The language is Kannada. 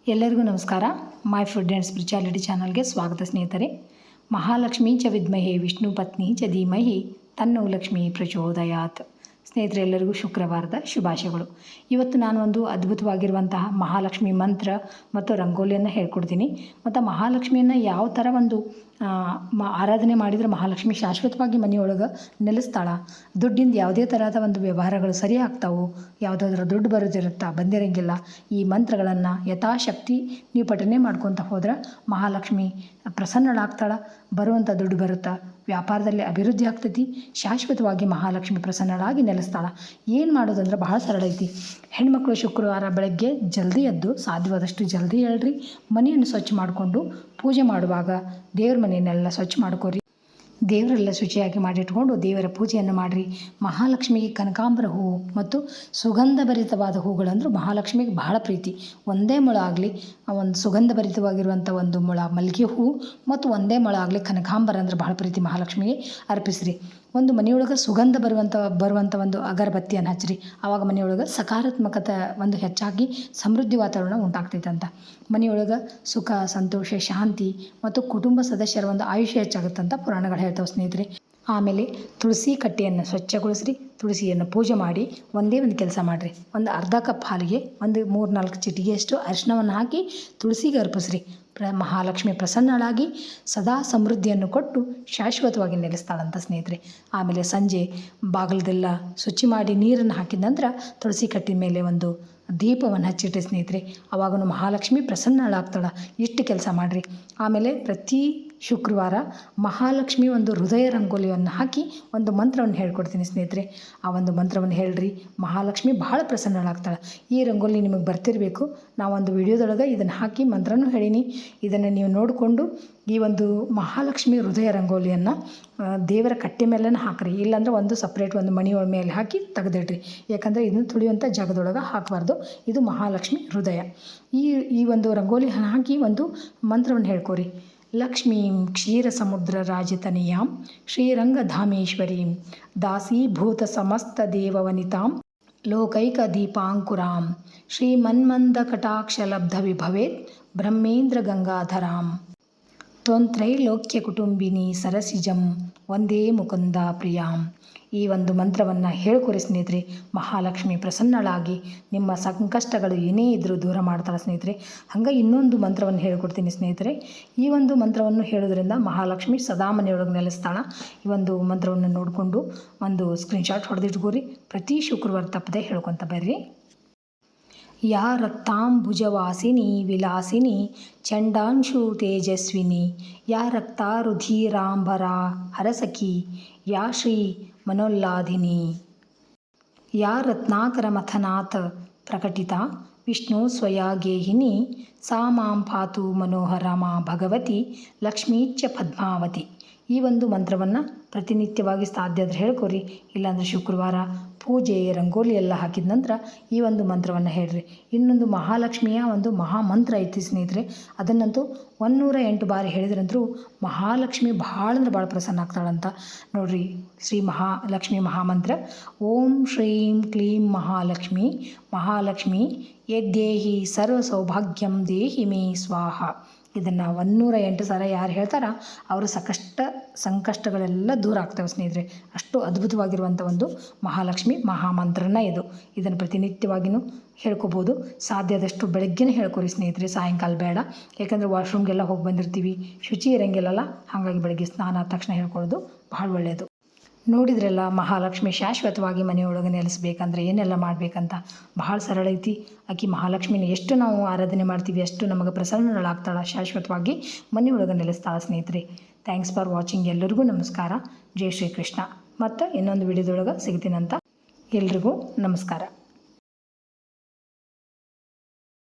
ಎಲ್ಲರಿಗೂ ನಮಸ್ಕಾರ. ಮೈ ಫುಡ್ ಆ್ಯಂಡ್ ಸ್ಪಿರಿಚುಯಾಲಿಟಿ ಚಾನಲ್ಗೆ ಸ್ವಾಗತ ಸ್ನೇಹಿತರೆ. ಮಹಾಲಕ್ಷ್ಮೀ ಚ ವಿದ್ಮಹೇ ವಿಷ್ಣು ಪತ್ನಿ ಚ ಧೀಮಹಿ ತನ್ನೋ ಲಕ್ಷ್ಮೀ ಪ್ರಚೋದಯಾತ್. ಸ್ನೇಹಿತರೆ, ಎಲ್ಲರಿಗೂ ಶುಕ್ರವಾರದ ಶುಭಾಶಯಗಳು. ಇವತ್ತು ನಾನು ಒಂದು ಅದ್ಭುತವಾಗಿರುವಂತಹ ಮಹಾಲಕ್ಷ್ಮಿ ಮಂತ್ರ ಮತ್ತು ರಂಗೋಲಿಯನ್ನು ಹೇಳ್ಕೊಡ್ತೀನಿ. ಮತ್ತು ಮಹಾಲಕ್ಷ್ಮಿಯನ್ನು ಯಾವ ಥರ ಒಂದು ಆರಾಧನೆ ಮಾಡಿದರೆ ಮಹಾಲಕ್ಷ್ಮಿ ಶಾಶ್ವತವಾಗಿ ಮನೆಯೊಳಗೆ ನೆಲೆಸ್ತಾಳ, ದುಡ್ಡಿಂದ ಯಾವುದೇ ಥರದ ಒಂದು ವ್ಯವಹಾರಗಳು ಸರಿ ಆಗ್ತಾವು, ಯಾವುದಾದ್ರೂ ದುಡ್ಡು ಬಂದಿರಂಗಿಲ್ಲ. ಈ ಮಂತ್ರಗಳನ್ನು ಯಥಾಶಕ್ತಿ ನೀವು ಪಠನೆ ಮಾಡ್ಕೊತ ಹೋದ್ರೆ ಮಹಾಲಕ್ಷ್ಮಿ ಪ್ರಸನ್ನಳಾಗ್ತಾಳೆ. ಬರುವಂಥ ದುಡ್ಡು ಬರುತ್ತಾ, ವ್ಯಾಪಾರದಲ್ಲಿ ಅಭಿವೃದ್ಧಿ ಆಗ್ತೈತಿ, ಶಾಶ್ವತವಾಗಿ ಮಹಾಲಕ್ಷ್ಮಿ ಪ್ರಸನ್ನಳಾಗಿ ನೆಲೆಸ್ತಾಳೆ. ಏನು ಮಾಡೋದಂದ್ರೆ ಬಹಳ ಸರಳ ಐತಿ. ಹೆಣ್ಮಕ್ಳು ಶುಕ್ರವಾರ ಬೆಳಗ್ಗೆ ಜಲ್ದಿ ಎದ್ದು ಸಾಧ್ಯವಾದಷ್ಟು ಜಲ್ದಿ ಹೇಳ್ರಿ, ಮನೆಯನ್ನು ಸ್ವಚ್ಛ ಮಾಡಿಕೊಂಡು ಪೂಜೆ ಮಾಡುವಾಗ ದೇವ್ರ ಮನೆಯನ್ನೆಲ್ಲ ಸ್ವಚ್ಛ ಮಾಡ್ಕೊರಿ. ದೇವರೆಲ್ಲ ಶುಚಿಯಾಗಿ ಮಾಡಿಟ್ಕೊಂಡು ದೇವರ ಪೂಜೆಯನ್ನು ಮಾಡಿರಿ. ಮಹಾಲಕ್ಷ್ಮಿಗೆ ಕನಕಾಂಬರ ಹೂವು ಮತ್ತು ಸುಗಂಧಭರಿತವಾದ ಹೂಗಳಂದ್ರೂ ಮಹಾಲಕ್ಷ್ಮಿಗೆ ಬಹಳ ಪ್ರೀತಿ. ಒಂದೇ ಮೊಳ ಆಗಲಿ ಒಂದು ಸುಗಂಧಭರಿತವಾಗಿರುವಂಥ ಒಂದು ಮೊಳ ಮಲ್ಲಿಗೆ ಹೂವು ಮತ್ತು ಒಂದೇ ಮೊಳ ಆಗಲಿ ಕನಕಾಂಬರ ಅಂದ್ರೆ ಬಹಳ ಪ್ರೀತಿ ಮಹಾಲಕ್ಷ್ಮಿಗೆ ಅರ್ಪಿಸ್ರಿ. ಒಂದು ಮನೆಯೊಳಗೆ ಸುಗಂಧ ಬರುವಂಥ ಒಂದು ಅಗರಬತ್ತಿಯನ್ನು ಹಚ್ಚಿರಿ. ಆವಾಗ ಮನೆಯೊಳಗೆ ಸಕಾರಾತ್ಮಕತೆ ಒಂದು ಹೆಚ್ಚಾಗಿ ಸಮೃದ್ಧಿ ವಾತಾವರಣ ಉಂಟಾಗ್ತೈತಂತ. ಮನೆಯೊಳಗೆ ಸುಖ, ಸಂತೋಷ, ಶಾಂತಿ ಮತ್ತು ಕುಟುಂಬ ಸದಸ್ಯರ ಒಂದು ಆಯುಷ್ಯ ಹೆಚ್ಚಾಗುತ್ತಂತ ಪುರಾಣಗಳು ಹೇಳ್ತಾವೆ ಸ್ನೇಹಿತರೆ. ಆಮೇಲೆ ತುಳಸಿ ಕಟ್ಟೆಯನ್ನು ಸ್ವಚ್ಛಗೊಳಿಸ್ರಿ. ತುಳಸಿಯನ್ನು ಪೂಜೆ ಮಾಡಿ ಒಂದೇ ಒಂದು ಕೆಲಸ ಮಾಡಿರಿ. ಒಂದು ಅರ್ಧ ಕಪ್ ಹಾಲಿಗೆ ಒಂದು 3-4 ಚಿಟಿಗೆಯಷ್ಟು ಅರಿಶಿಣವನ್ನು ಹಾಕಿ ತುಳಸಿಗೆ ಅರ್ಪಿಸ್ರಿ. ಮಹಾಲಕ್ಷ್ಮಿ ಪ್ರಸನ್ನಳಾಗಿ ಸದಾ ಸಮೃದ್ಧಿಯನ್ನು ಕೊಟ್ಟು ಶಾಶ್ವತವಾಗಿ ನೆಲೆಸ್ತಾಳಂತ ಸ್ನೇಹಿತರೆ. ಆಮೇಲೆ ಸಂಜೆ ಬಾಗಿಲದೆಲ್ಲ ಶುಚಿ ಮಾಡಿ ನೀರನ್ನು ಹಾಕಿದ ನಂತರ ತುಳಸಿ ಕಟ್ಟಿದ ಮೇಲೆ ಒಂದು ದೀಪವನ್ನು ಹಚ್ಚಿಟ್ರಿ ಸ್ನೇಹಿತರೆ. ಅವಾಗೂ ಮಹಾಲಕ್ಷ್ಮಿ ಪ್ರಸನ್ನಳಾಗ್ತಾಳೆ. ಇಷ್ಟು ಕೆಲಸ ಮಾಡಿರಿ. ಆಮೇಲೆ ಪ್ರತಿ ಶುಕ್ರವಾರ ಮಹಾಲಕ್ಷ್ಮಿ ಒಂದು ಹೃದಯ ರಂಗೋಲಿಯನ್ನು ಹಾಕಿ ಒಂದು ಮಂತ್ರವನ್ನು ಹೇಳ್ಕೊಡ್ತೀನಿ ಸ್ನೇಹಿತರೆ. ಆ ಒಂದು ಮಂತ್ರವನ್ನು ಹೇಳ್ರಿ, ಮಹಾಲಕ್ಷ್ಮಿ ಭಾಳ ಪ್ರಸನ್ನಳಾಗ್ತಾಳೆ. ಈ ರಂಗೋಲಿ ನಿಮಗೆ ಬರ್ತಿರಬೇಕು. ನಾವೊಂದು ವಿಡಿಯೋದೊಳಗೆ ಇದನ್ನು ಹಾಕಿ ಮಂತ್ರನೂ ಹೇಳೀನಿ. ಇದನ್ನು ನೀವು ನೋಡಿಕೊಂಡು ಈ ಒಂದು ಮಹಾಲಕ್ಷ್ಮಿ ಹೃದಯ ರಂಗೋಲಿಯನ್ನು ದೇವರ ಕಟ್ಟೆ ಮೇಲೇ ಹಾಕಿರಿ. ಇಲ್ಲಾಂದ್ರೆ ಒಂದು ಸಪ್ರೇಟ್ ಒಂದು ಮಣಿ ಮೇಲೆ ಹಾಕಿ ತೆಗೆದಿಡ್ರಿ. ಯಾಕಂದರೆ ಇದನ್ನು ತುಳಿಯುವಂಥ ಜಾಗದೊಳಗೆ ಹಾಕಬಾರ್ದು. ಇದು ಮಹಾಲಕ್ಷ್ಮಿ ಹೃದಯ. ಈ ಒಂದು ರಂಗೋಲಿ ಹಾಕಿ ಒಂದು ಮಂತ್ರವನ್ನು ಹೇಳ್ಕೊರಿ. ಲಕ್ಷ್ಮೀಂ ಕ್ಷೀರ ಸಮುದ್ರ ರಾಜತನಯಾಂ ಶ್ರೀರಂಗಧಾಮೇಶ್ವರೀಂ ದಾಸೀಭೂತ ಸಮಸ್ತ ದೇವವನಿತಾಂ ಲೋಕೈಕ ದೀಪಾಂಕುರಾಂ ಶ್ರೀಮನ್ಮಂದಕಟಾಕ್ಷಲಬ್ಧ ವಿಭವೇತ್ ಬ್ರಹ್ಮೇಂದ್ರ ಗಂಗಾಧರಾಂ ತ್ವಂತ್ರೈಲೋಕ್ಯ ಕುಟುಂಬಿನಿ ಸರಸಿಜಂ ಒಂದೇ ಮುಕುಂದ ಪ್ರಿಯಾಂ. ಈ ಒಂದು ಮಂತ್ರವನ್ನು ಹೇಳ್ಕೊರಿ ಸ್ನೇಹಿತರೆ. ಮಹಾಲಕ್ಷ್ಮಿ ಪ್ರಸನ್ನಳಾಗಿ ನಿಮ್ಮ ಸಂಕಷ್ಟಗಳು ಏನೇ ಇದ್ದರೂ ದೂರ ಮಾಡ್ತಾಳೆ ಸ್ನೇಹಿತರೆ. ಹಂಗೆ ಇನ್ನೊಂದು ಮಂತ್ರವನ್ನು ಹೇಳ್ಕೊಡ್ತೀನಿ ಸ್ನೇಹಿತರೆ. ಈ ಒಂದು ಮಂತ್ರವನ್ನು ಹೇಳೋದ್ರಿಂದ ಮಹಾಲಕ್ಷ್ಮಿ ಸದಾ ಮನೆಯೊಳಗೆ ನೆಲೆಸ್ತಾಳೆ. ಈ ಒಂದು ಮಂತ್ರವನ್ನು ನೋಡಿಕೊಂಡು ಒಂದು ಸ್ಕ್ರೀನ್ಶಾಟ್ ಹೊಡೆದಿಟ್ಕೋರಿ. ಪ್ರತಿ ಶುಕ್ರವಾರ ತಪ್ಪದೆ ಹೇಳ್ಕೊತ ಬರ್ರಿ. ಯಾ ರಕ್ತಾಂಬುಜವಾಸಿನಿ ವಿಲಾಸಿನಿ ಚಂಡಾಂಶು ತೇಜಸ್ವಿನಿ ಯಾ ರಕ್ತಾರುಧೀರಾಂಬರ ಹರಸಖಿ ಯಾ ಶ್ರೀ ಮನೋಲ್ಲಾಧಿನಿ ಯಾ ರತ್ನಾಕರ ಮಥನಾಥ ಪ್ರಕಟಿತ ವಿಷ್ಣು ಸ್ವಯಾ ಗೇಹಿನಿ ಸಾ ಮಾಂ ಪಾತು ಮನೋಹರಮಾ ಭಗವತಿ ಲಕ್ಷ್ಮೀಚ ಪದ್ಮಾವತಿ. ಈ ಒಂದು ಮಂತ್ರವನ್ನು ಪ್ರತಿನಿತ್ಯವಾಗಿ ಸಾಧ್ಯದ್ರೆ ಹೇಳ್ಕೊರಿ. ಇಲ್ಲಾಂದರೆ ಶುಕ್ರವಾರ ಪೂಜೆ ರಂಗೋಲಿ ಎಲ್ಲ ಹಾಕಿದ ನಂತರ ಈ ಒಂದು ಮಂತ್ರವನ್ನು ಹೇಳ್ರಿ. ಇನ್ನೊಂದು ಮಹಾಲಕ್ಷ್ಮಿಯ ಒಂದು ಮಹಾಮಂತ್ರ ಐತಿ ಸ್ನೇಹಿತರೆ. ಅದನ್ನಂತೂ 108 ಬಾರಿ ಹೇಳಿದ್ರಂತೂ ಮಹಾಲಕ್ಷ್ಮಿ ಭಾಳ ಅಂದ್ರೆ ಭಾಳ ಪ್ರಸನ್ನ ಆಗ್ತಾಳಂತ ನೋಡ್ರಿ. ಶ್ರೀ ಮಹಾಲಕ್ಷ್ಮಿ ಮಹಾಮಂತ್ರ ಓಂ ಶ್ರೀಂ ಕ್ಲೀಂ ಮಹಾಲಕ್ಷ್ಮಿ ಮಹಾಲಕ್ಷ್ಮಿ ಯದ್ದೇಹಿ ಸರ್ವ ಸೌಭಾಗ್ಯಂ ದೇಹಿ ಮೇ ಸ್ವಾಹ. ಇದನ್ನು 108 ಸಲ ಯಾರು ಹೇಳ್ತಾರ ಅವರು ಸಂಕಷ್ಟಗಳೆಲ್ಲ ದೂರ ಆಗ್ತವೆ ಸ್ನೇಹಿತರೆ. ಅಷ್ಟು ಅದ್ಭುತವಾಗಿರುವಂಥ ಒಂದು ಮಹಾಲಕ್ಷ್ಮಿ ಮಹಾಮಂತ್ರನ ಇದು. ಇದನ್ನು ಪ್ರತಿನಿತ್ಯವಾಗಿಯೂ ಹೇಳ್ಕೊಬೋದು. ಸಾಧ್ಯದಷ್ಟು ಬೆಳಗ್ಗೆನೇ ಹೇಳ್ಕೊರಿ ಸ್ನೇಹಿತರೆ, ಸಾಯಂಕಾಲ ಬೇಡ. ಯಾಕಂದರೆ ವಾಶ್ರೂಮ್ಗೆಲ್ಲ ಹೋಗಿ ಬಂದಿರ್ತೀವಿ, ಶುಚಿ ಇರೋಂಗಿಲ್ಲಲ್ಲ. ಹಾಗಾಗಿ ಬೆಳಗ್ಗೆ ಸ್ನಾನ ಆದ ತಕ್ಷಣ ಹೇಳ್ಕೊಳ್ಳೋದು ಭಾಳ ಒಳ್ಳೆಯದು. ನೋಡಿದ್ರಲ್ಲ, ಮಹಾಲಕ್ಷ್ಮಿ ಶಾಶ್ವತವಾಗಿ ಮನೆಯೊಳಗೆ ನೆಲೆಸಬೇಕಂದ್ರೆ ಏನೆಲ್ಲ ಮಾಡಬೇಕಂತ ಭಾಳ ಸರಳ ಐತಿ. ಆಕಿ ಮಹಾಲಕ್ಷ್ಮಿನ ಎಷ್ಟು ನಾವು ಆರಾಧನೆ ಮಾಡ್ತೀವಿ ಅಷ್ಟು ನಮಗೆ ಪ್ರಸನ್ನಳಾಗ್ತಾಳೆ, ಶಾಶ್ವತವಾಗಿ ಮನೆಯೊಳಗೆ ನೆಲೆಸ್ತಾಳೆ ಸ್ನೇಹಿತರೆ. Thanks for watching. ಎಲ್ಲರಿಗೂ ನಮಸ್ಕಾರ. ಜೈ ಶ್ರೀ ಕೃಷ್ಣ. ಮತ್ತು ಇನ್ನೊಂದು ವಿಡಿಯೋದೊಳಗೆ ಸಿಗ್ತೀನಂತ. ಎಲ್ರಿಗೂ ನಮಸ್ಕಾರ.